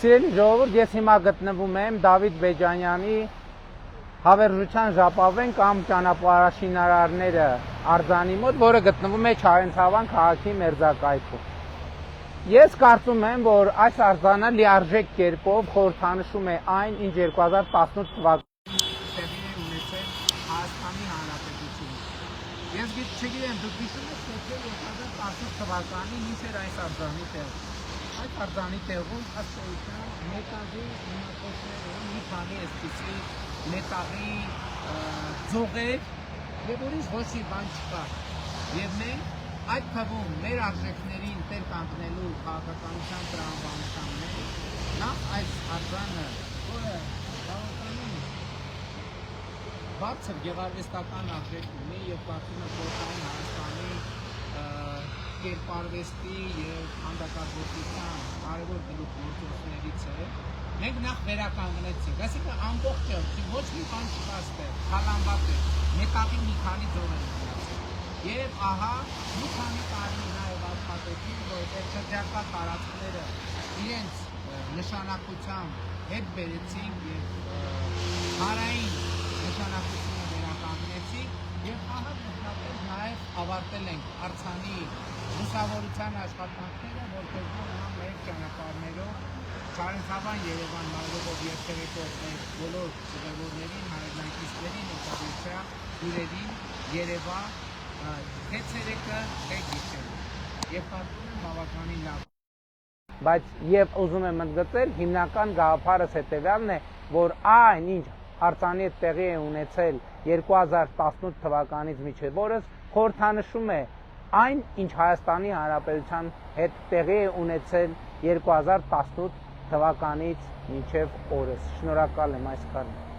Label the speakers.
Speaker 1: Սիրելի ժողովուրդ, ես հիմա գտնվում եմ Դավիթ Բեջանյանի հավերժության ժապավեն կամ ճանապարհաշինարարները արձանի մոտ, որը գտնվում է Չարենցավան քաղաքի մերձակայքում։ Ես կարծում եմ, որ այս արձանը լիարժեք կերպով խորհրդանշում է այն, ինչ 2018 թվականին տեղի է ունեցել Հայաստանի Հանրապետությունում։ Ես չգիտեմ, դուք հիշում եք, թե 2018 թվականին ինչ էր այս արձանի տեղը։ Այդ արձանի տեղում ըստ էության մետաղի հիմնախոսները մի քանի այսպիսի մետաղի ձողեր եւ ուրիշ ոչ մի բան չկար։ Եվ մենք այդ թվում մեր արժեքներին տեր կանգնելու քաղաքականության տրամաբանության մեջ նախ այս արձանը, որը բավականին բարձր գեղարվեստական արժեք ունի եւ կարծում եմ խորհրդային Հայաստանի կերպարվեստի եւ հանդակագործության կարևոր գլուխգործոցներից է, մենք նախ վերականգնեցինք, այսինքն ամբողջը ոչ մի բան չկա այստեղ, խալանված է, մետաղի մի քանի ձող են մնացել։ Եվ ահա մի քանի տարի նաեւ աշխատեցին, որովհետեւ շրջակա տարածքները իրենց նշանակությամբ հետ բերեցին եւ հարային նշանակությունը վերականգնեցին եւ ահա մշտապես նաեւ ավարտել ենք արձանի լուսավորության աշխատանքները, որպեսզի նա մեր ճանապարհներով Չարենցավան Երևան մայրով երթերեկով մեր բոլոր ուղևորներին, հայրենակիցներին, օտարության հյուրերին Երևան թե ցերեկը, թե գիշերը։ Եվ կարծում եմ բավականին լավ։ Բայց եւ ուզում եմ ընդգծել, հիմնական գաղափարս հետեւյալն է, որ այն ինչ արձանի հետ տեղի է ունեցել 2018 թվականից մինչև օրս խորհրդանշում է այն, ինչ Հայաստանի Հանրապետության հետ տեղի է ունեցել 2018 թվականից մինչև օրս։ Շնորհակալ եմ այս կարգին։